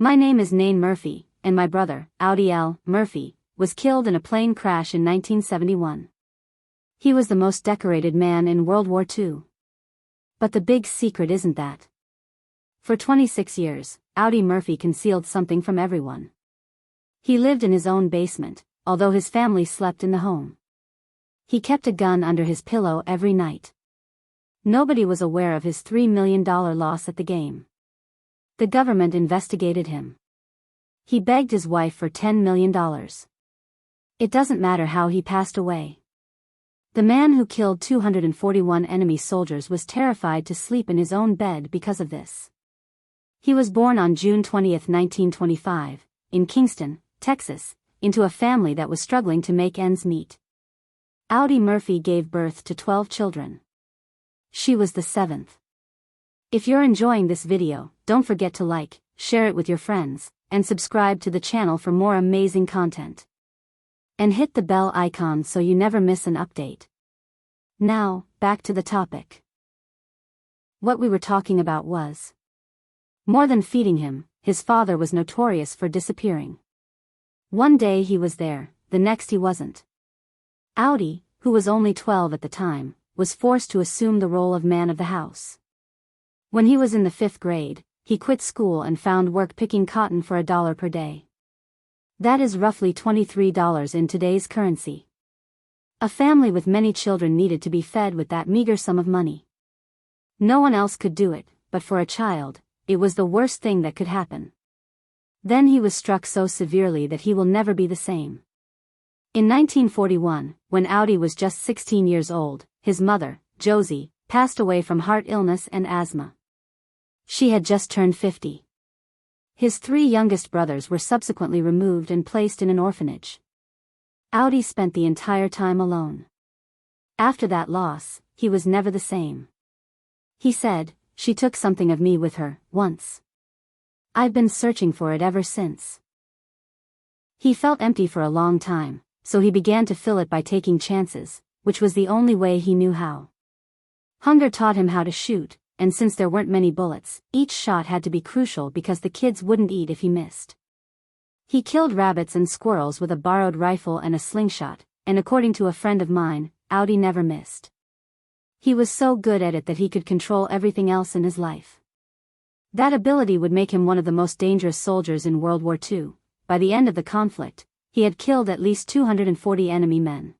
My name is Naen Murphy, and my brother, Audi L. Murphy, was killed in a plane crash in 1971. He was the most decorated man in World War II. But the big secret isn't that. For 26 years, Audi Murphy concealed something from everyone. He lived in his own basement, although his family slept in the home. He kept a gun under his pillow every night. Nobody was aware of his $3 million loss at the game. The government investigated him. He begged his wife for $10 million. It doesn't matter how he passed away. The man who killed 241 enemy soldiers was terrified to sleep in his own bed because of this. He was born on June 20, 1925, in Kingston, Texas, into a family that was struggling to make ends meet. Audi Murphy gave birth to 12 children. She was the 7th. If you're enjoying this video, don't forget to like, share it with your friends, and subscribe to the channel for more amazing content. And hit the bell icon so you never miss an update. Now, back to the topic. What we were talking about was more than feeding him, his father was notorious for disappearing. One day he was there, the next he wasn't. Audi, who was only 12 at the time, was forced to assume the role of man of the house. When he was in the 5th grade, he quit school and found work picking cotton for $1 per day. That is roughly $23 in today's currency. A family with many children needed to be fed with that meager sum of money. No one else could do it, but for a child, it was the worst thing that could happen. Then he was struck so severely that he will never be the same. In 1941, when Audi was just 16 years old, his mother, Josie, passed away from heart illness and asthma. She had just turned 50. His 3 youngest brothers were subsequently removed and placed in an orphanage. Audi spent the entire time alone. After that loss, he was never the same. He said, "She took something of me with her, once. I've been searching for it ever since." He felt empty for a long time, so he began to fill it by taking chances, which was the only way he knew how. Hunger taught him how to shoot, and since there weren't many bullets, each shot had to be crucial because the kids wouldn't eat if he missed. He killed rabbits and squirrels with a borrowed rifle and a slingshot, and according to a friend of mine, Audi never missed. He was so good at it that he could control everything else in his life. That ability would make him one of the most dangerous soldiers in World War II. By the end of the conflict, he had killed at least 240 enemy men.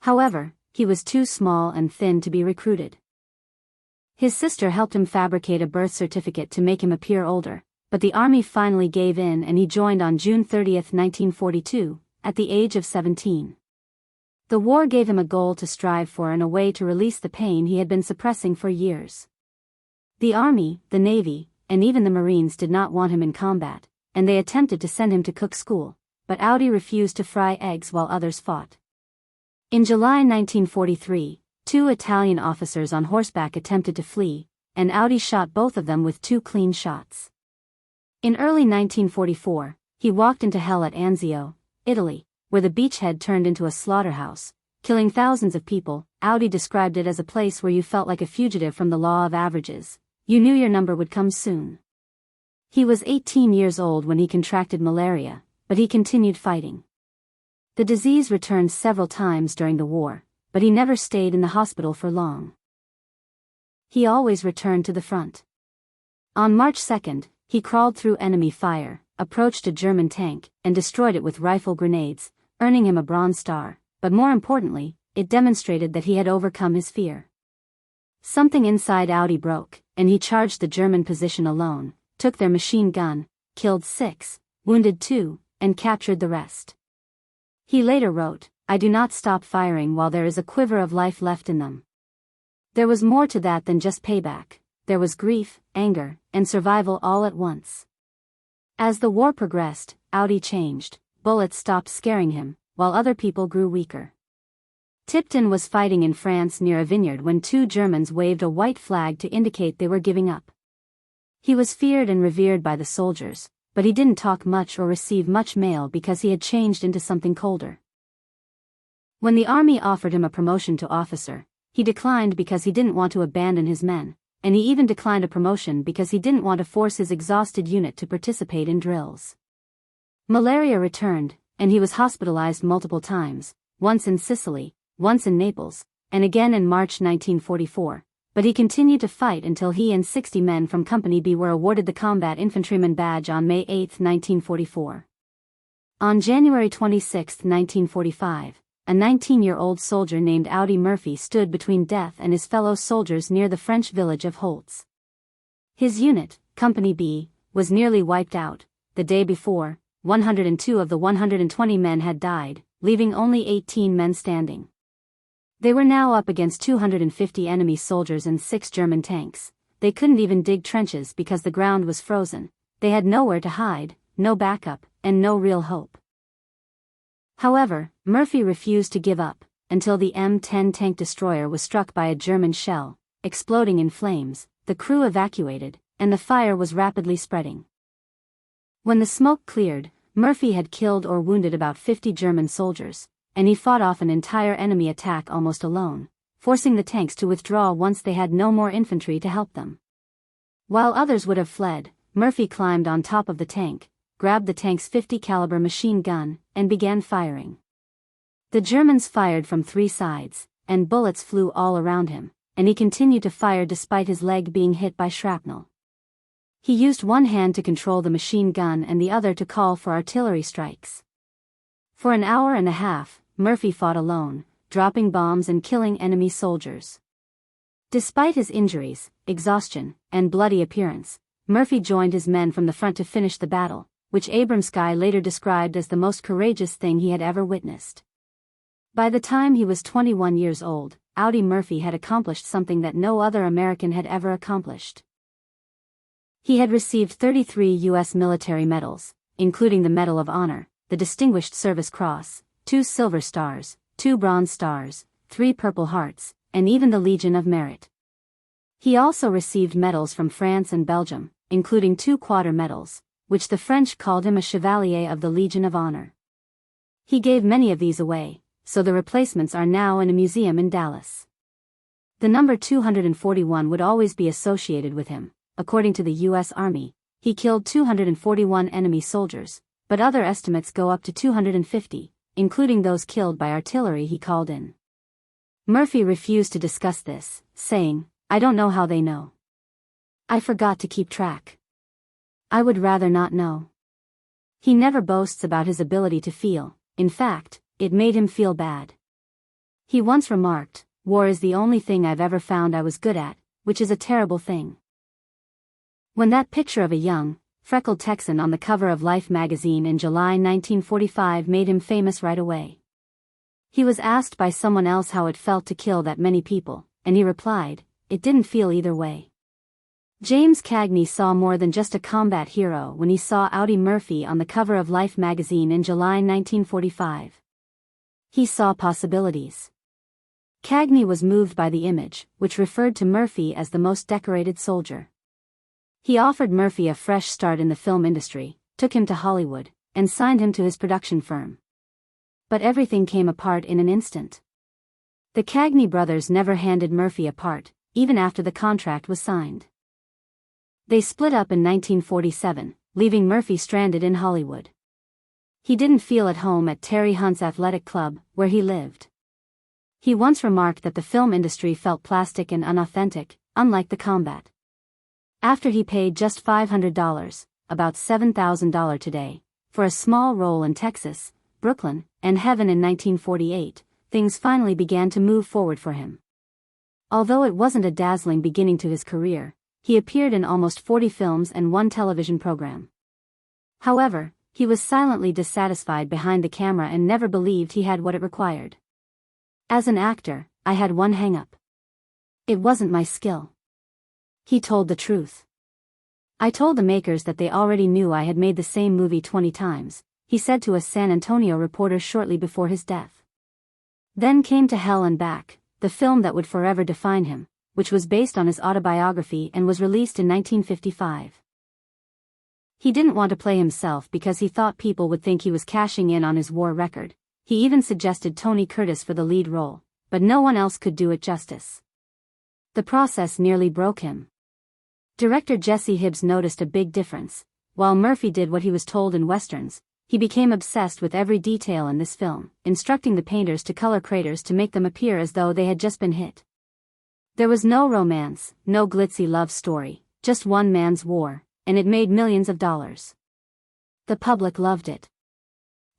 However, he was too small and thin to be recruited. His sister helped him fabricate a birth certificate to make him appear older, but the army finally gave in and he joined on June 30, 1942, at the age of 17. The war gave him a goal to strive for and a way to release the pain he had been suppressing for years. The Army, the Navy, and even the Marines did not want him in combat, and they attempted to send him to cook school, but Audi refused to fry eggs while others fought. In July 1943, 2 Italian officers on horseback attempted to flee, and Audi shot both of them with 2 clean shots. In early 1944, he walked into hell at Anzio, Italy, where the beachhead turned into a slaughterhouse, killing thousands of people. Audi described it as a place where you felt like a fugitive from the law of averages. You knew your number would come soon. He was 18 years old when he contracted malaria, but he continued fighting. The disease returned several times during the war, but he never stayed in the hospital for long. He always returned to the front. On March 2, he crawled through enemy fire, approached a German tank, and destroyed it with rifle grenades, earning him a Bronze Star, but more importantly, it demonstrated that he had overcome his fear. Something inside Audi broke, and he charged the German position alone, took their machine gun, killed 6, wounded 2, and captured the rest. He later wrote, "I do not stop firing while there is a quiver of life left in them." There was more to that than just payback. There was grief, anger, and survival all at once. As the war progressed, Audi changed. Bullets stopped scaring him, while other people grew weaker. Tipton was fighting in France near a vineyard when 2 Germans waved a white flag to indicate they were giving up. He was feared and revered by the soldiers, but he didn't talk much or receive much mail because he had changed into something colder. When the army offered him a promotion to officer, he declined because he didn't want to abandon his men, and he even declined a promotion because he didn't want to force his exhausted unit to participate in drills. Malaria returned, and he was hospitalized multiple times, once in Sicily, once in Naples, and again in March 1944, but he continued to fight until he and 60 men from Company B were awarded the Combat Infantryman Badge on May 8, 1944. On January 26, 1945, a 19-year-old soldier named Audi Murphy stood between death and his fellow soldiers near the French village of Holtz. His unit, Company B, was nearly wiped out. The day before, 102 of the 120 men had died, leaving only 18 men standing. They were now up against 250 enemy soldiers and 6 German tanks. They couldn't even dig trenches because the ground was frozen. They had nowhere to hide, no backup, and no real hope. However, Murphy refused to give up, until the M10 tank destroyer was struck by a German shell, exploding in flames. The crew evacuated, and the fire was rapidly spreading. When the smoke cleared, Murphy had killed or wounded about 50 German soldiers, and he fought off an entire enemy attack almost alone, forcing the tanks to withdraw once they had no more infantry to help them. While others would have fled, Murphy climbed on top of the tank, grabbed the tank's 50 caliber machine gun, and began firing. The Germans fired from 3 sides, and bullets flew all around him, and he continued to fire despite his leg being hit by shrapnel. He used one hand to control the machine gun and the other to call for artillery strikes. For an hour and a half, Murphy fought alone, dropping bombs and killing enemy soldiers. Despite his injuries, exhaustion, and bloody appearance, Murphy joined his men from the front to finish the battle, which Abramsky later described as the most courageous thing he had ever witnessed. By the time he was 21 years old, Audi Murphy had accomplished something that no other American had ever accomplished. He had received 33 U.S. military medals, including the Medal of Honor, the Distinguished Service Cross, 2 Silver Stars, 2 Bronze Stars, 3 Purple Hearts, and even the Legion of Merit. He also received medals from France and Belgium, including 2 Quarter medals, which the French called him a Chevalier of the Legion of Honor. He gave many of these away, so the replacements are now in a museum in Dallas. The number 241 would always be associated with him. According to the U.S. Army, he killed 241 enemy soldiers, but other estimates go up to 250, including those killed by artillery he called in. Murphy refused to discuss this, saying, "I don't know how they know. I forgot to keep track. I would rather not know." He never boasts about his ability to feel. In fact, it made him feel bad. He once remarked, "War is the only thing I've ever found I was good at, which is a terrible thing." When that picture of a young, freckled Texan on the cover of Life magazine in July 1945 made him famous right away. He was asked by someone else how it felt to kill that many people, and he replied, "It didn't feel either way." James Cagney saw more than just a combat hero when he saw Audi Murphy on the cover of Life magazine in July 1945. He saw possibilities. Cagney was moved by the image, which referred to Murphy as the most decorated soldier. He offered Murphy a fresh start in the film industry, took him to Hollywood, and signed him to his production firm. But everything came apart in an instant. The Cagney brothers never handed Murphy a part, even after the contract was signed. They split up in 1947, leaving Murphy stranded in Hollywood. He didn't feel at home at Terry Hunt's athletic club, where he lived. He once remarked that the film industry felt plastic and unauthentic, unlike the combat. After he paid just $500, about $7,000 today, for a small role in Texas, Brooklyn, and Heaven in 1948, things finally began to move forward for him. Although it wasn't a dazzling beginning to his career, he appeared in almost 40 films and 1 television program. However, he was silently dissatisfied behind the camera and never believed he had what it required. "As an actor, I had one hang-up. It wasn't my skill." He told the truth. "I told the makers that they already knew I had made the same movie 20 times, he said to a San Antonio reporter shortly before his death. Then came To Hell and Back, the film that would forever define him, which was based on his autobiography and was released in 1955. He didn't want to play himself because he thought people would think he was cashing in on his war record. He even suggested Tony Curtis for the lead role, but no one else could do it justice. The process nearly broke him. Director Jesse Hibbs noticed a big difference. While Murphy did what he was told in westerns, he became obsessed with every detail in this film, instructing the painters to color craters to make them appear as though they had just been hit. There was no romance, no glitzy love story, just one man's war, and it made millions of dollars. The public loved it.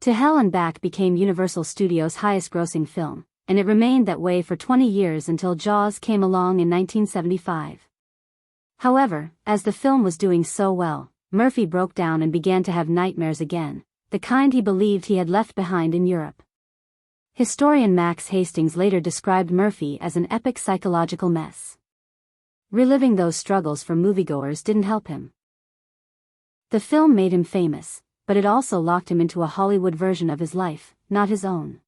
To Hell and Back became Universal Studios' highest-grossing film, and it remained that way for 20 years until Jaws came along in 1975. However, as the film was doing so well, Murphy broke down and began to have nightmares again, the kind he believed he had left behind in Europe. Historian Max Hastings later described Murphy as an epic psychological mess. Reliving those struggles for moviegoers didn't help him. The film made him famous, but it also locked him into a Hollywood version of his life, not his own.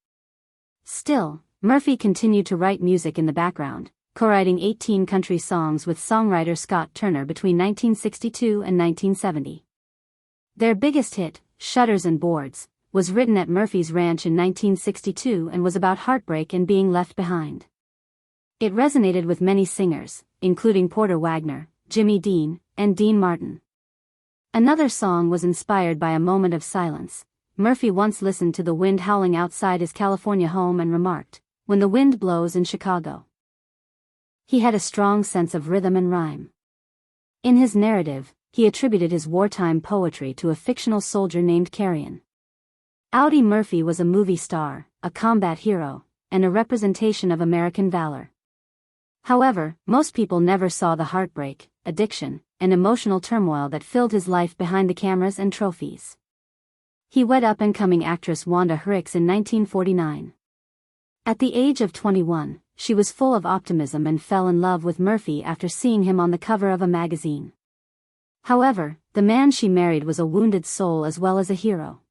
Still, Murphy continued to write music in the background, co-writing 18 country songs with songwriter Scott Turner between 1962 and 1970. Their biggest hit, Shutters and Boards, was written at Murphy's ranch in 1962 and was about heartbreak and being left behind. It resonated with many singers, including Porter Wagner, Jimmy Dean, and Dean Martin. Another song was inspired by a moment of silence. Murphy once listened to the wind howling outside his California home and remarked, "When the wind blows in Chicago." He had a strong sense of rhythm and rhyme. In his narrative, he attributed his wartime poetry to a fictional soldier named Carrion. Audi Murphy was a movie star, a combat hero, and a representation of American valor. However, most people never saw the heartbreak, addiction, and emotional turmoil that filled his life behind the cameras and trophies. He wed up-and-coming actress Wanda Hurwicz in 1949. At the age of 21, she was full of optimism and fell in love with Murphy after seeing him on the cover of a magazine. However, the man she married was a wounded soul as well as a hero.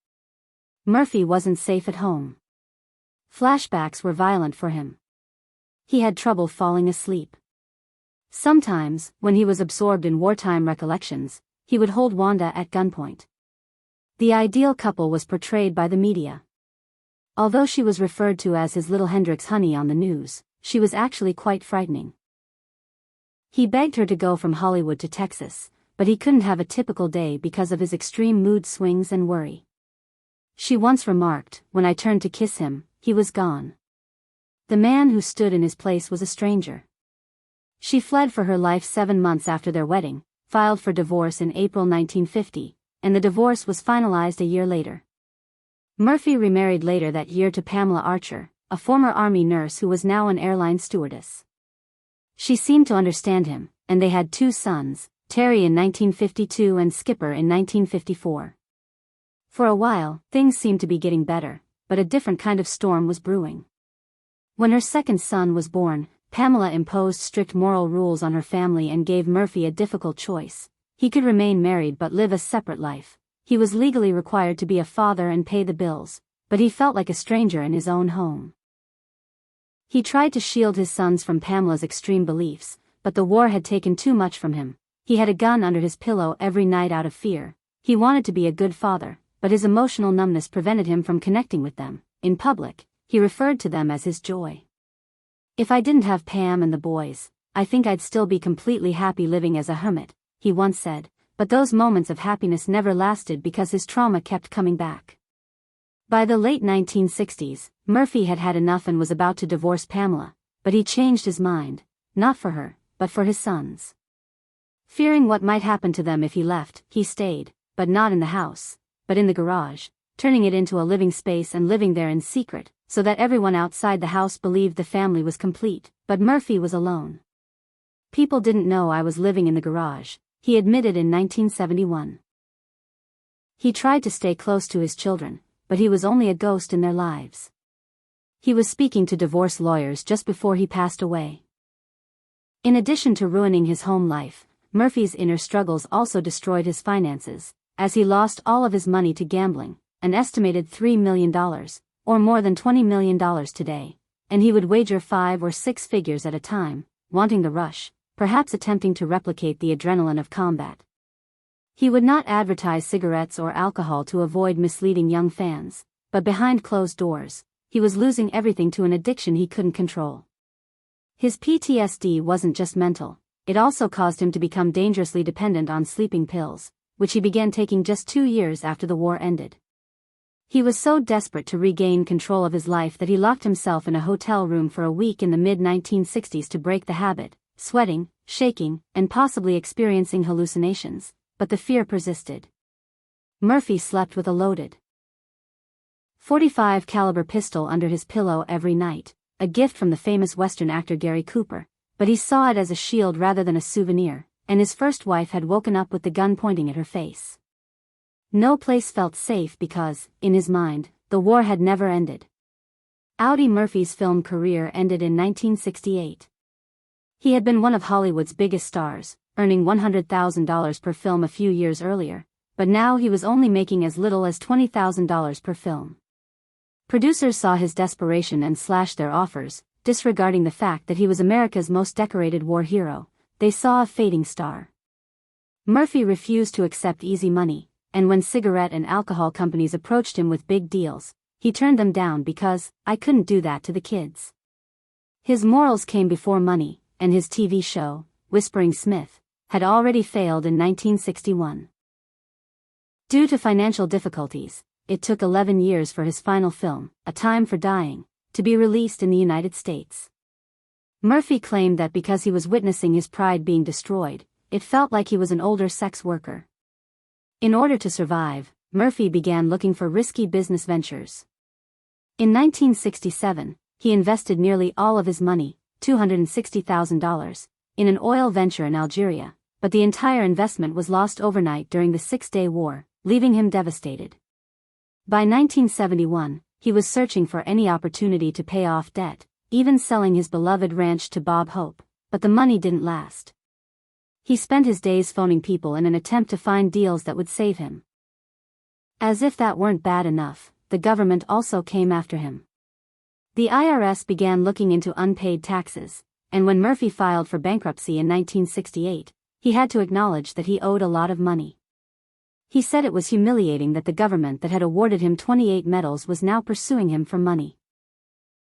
Murphy wasn't safe at home. Flashbacks were violent for him. He had trouble falling asleep. Sometimes, when he was absorbed in wartime recollections, he would hold Wanda at gunpoint. The ideal couple was portrayed by the media. Although she was referred to as his little Hendrix honey on the news, she was actually quite frightening. He begged her to go from Hollywood to Texas, but he couldn't have a typical day because of his extreme mood swings and worry. She once remarked, "When I turned to kiss him, he was gone." The man who stood in his place was a stranger. She fled for her life 7 months after their wedding, filed for divorce in April 1950, and the divorce was finalized a year later. Murphy remarried later that year to Pamela Archer, a former Army nurse who was now an airline stewardess. She seemed to understand him, and they had 2 sons, Terry in 1952 and Skipper in 1954. For a while, things seemed to be getting better, but a different kind of storm was brewing. When her second son was born, Pamela imposed strict moral rules on her family and gave Murphy a difficult choice. He could remain married but live a separate life. He was legally required to be a father and pay the bills, but he felt like a stranger in his own home. He tried to shield his sons from Pamela's extreme beliefs, but the war had taken too much from him. He had a gun under his pillow every night out of fear. He wanted to be a good father, but his emotional numbness prevented him from connecting with them. In public, he referred to them as his joy. "If I didn't have Pam and the boys, I think I'd still be completely happy living as a hermit," he once said, but those moments of happiness never lasted because his trauma kept coming back. By the late 1960s, Murphy had had enough and was about to divorce Pamela, but he changed his mind, not for her, but for his sons. Fearing what might happen to them if he left, he stayed, but not in the house, but in the garage, turning it into a living space and living there in secret, so that everyone outside the house believed the family was complete, but Murphy was alone. "People didn't know I was living in the garage," he admitted in 1971. He tried to stay close to his children, but he was only a ghost in their lives. He was speaking to divorce lawyers just before he passed away. In addition to ruining his home life, Murphy's inner struggles also destroyed his finances, as he lost all of his money to gambling, an estimated $3 million, or more than $20 million today, and he would wager 5 or 6 figures at a time, wanting the rush, perhaps attempting to replicate the adrenaline of combat. He would not advertise cigarettes or alcohol to avoid misleading young fans, but behind closed doors, he was losing everything to an addiction he couldn't control. His PTSD wasn't just mental, it also caused him to become dangerously dependent on sleeping pills, which he began taking just 2 years after the war ended. He was so desperate to regain control of his life that he locked himself in a hotel room for a week in the mid-1960s to break the habit, sweating, shaking, and possibly experiencing hallucinations, but the fear persisted. Murphy slept with a loaded .45 caliber pistol under his pillow every night, a gift from the famous Western actor Gary Cooper, but he saw it as a shield rather than a souvenir, and his first wife had woken up with the gun pointing at her face. No place felt safe because, in his mind, the war had never ended. Audie Murphy's film career ended in 1968. He had been one of Hollywood's biggest stars, earning $100,000 per film a few years earlier, but now he was only making as little as $20,000 per film. Producers saw his desperation and slashed their offers, disregarding the fact that he was America's most decorated war hero. They saw a fading star. Murphy refused to accept easy money, and when cigarette and alcohol companies approached him with big deals, he turned them down because, "I couldn't do that to the kids." His morals came before money, and his TV show, Whispering Smith, had already failed in 1961. Due to financial difficulties, it took 11 years for his final film, A Time for Dying, to be released in the United States. Murphy claimed that because he was witnessing his pride being destroyed, it felt like he was an older sex worker. In order to survive, Murphy began looking for risky business ventures. In 1967, he invested nearly all of his money, $260,000, in an oil venture in Algeria, but the entire investment was lost overnight during the Six-Day War, leaving him devastated. By 1971, he was searching for any opportunity to pay off debt, even selling his beloved ranch to Bob Hope, but the money didn't last. He spent his days phoning people in an attempt to find deals that would save him. As if that weren't bad enough, the government also came after him. The IRS began looking into unpaid taxes, and when Murphy filed for bankruptcy in 1968, he had to acknowledge that he owed a lot of money. He said it was humiliating that the government that had awarded him 28 medals was now pursuing him for money.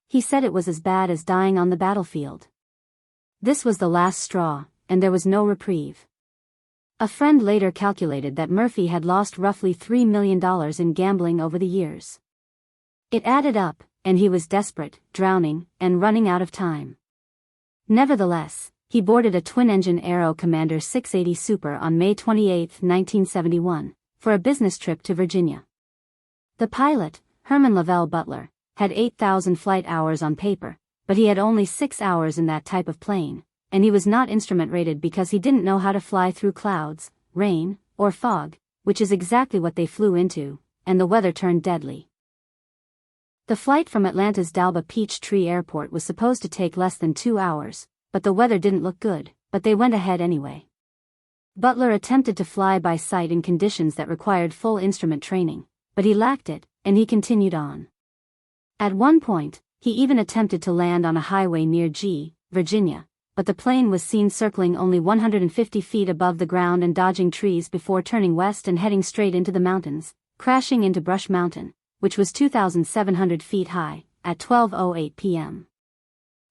He said it was as bad as dying on the battlefield. This was the last straw, and there was no reprieve. A friend later calculated that Murphy had lost roughly $3 million in gambling over the years. It added up, and he was desperate, drowning, and running out of time. Nevertheless, he boarded a twin-engine Aero Commander 680 Super on May 28, 1971, for a business trip to Virginia. The pilot, Herman Lavelle Butler, had 8,000 flight hours on paper, but he had only 6 hours in that type of plane, and he was not instrument rated because he didn't know how to fly through clouds, rain, or fog, which is exactly what they flew into, and the weather turned deadly. The flight from Atlanta's Dalba Peachtree Airport was supposed to take less than 2 hours, but the weather didn't look good, but they went ahead anyway. Butler attempted to fly by sight in conditions that required full instrument training, but he lacked it, and he continued on. At one point, he even attempted to land on a highway near Virginia, but the plane was seen circling only 150 feet above the ground and dodging trees before turning west and heading straight into the mountains, crashing into Brush Mountain, which was 2,700 feet high, at 12:08 p.m.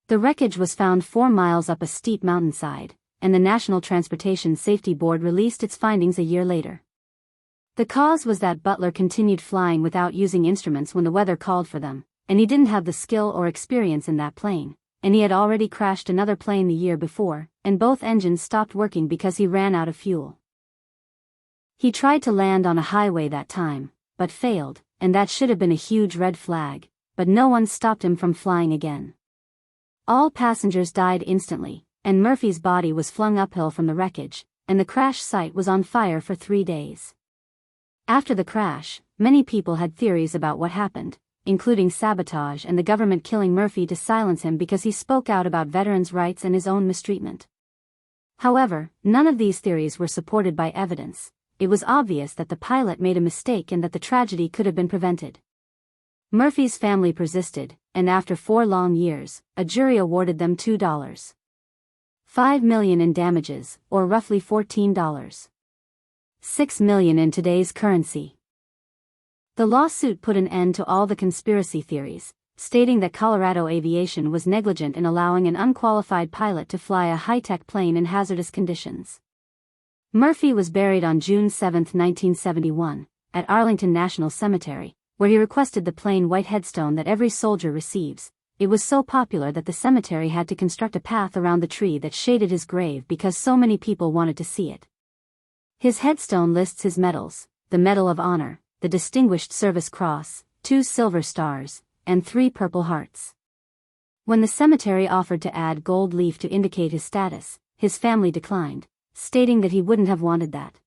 The wreckage was found 4 miles up a steep mountainside, and the National Transportation Safety Board released its findings a year later. The cause was that Butler continued flying without using instruments when the weather called for them, and he didn't have the skill or experience in that plane, and he had already crashed another plane the year before, and both engines stopped working because he ran out of fuel. He tried to land on a highway that time, but failed, and that should have been a huge red flag, but no one stopped him from flying again. All passengers died instantly, and Murphy's body was flung uphill from the wreckage, and the crash site was on fire for 3 days. After the crash, many people had theories about what happened, including sabotage and the government killing Murphy to silence him because he spoke out about veterans' rights and his own mistreatment. However, none of these theories were supported by evidence. It was obvious that the pilot made a mistake and that the tragedy could have been prevented. Murphy's family persisted, and after 4 long years, a jury awarded them $2.5 million in damages, or roughly $14.6 million in today's currency. The lawsuit put an end to all the conspiracy theories, stating that Colorado Aviation was negligent in allowing an unqualified pilot to fly a high-tech plane in hazardous conditions. Murphy was buried on June 7, 1971, at Arlington National Cemetery, where he requested the plain white headstone that every soldier receives. It was so popular that the cemetery had to construct a path around the tree that shaded his grave because so many people wanted to see it. His headstone lists his medals: the Medal of Honor, the Distinguished Service Cross, 2 silver stars, and 3 Purple Hearts. When the cemetery offered to add gold leaf to indicate his status, his family declined, stating that he wouldn't have wanted that.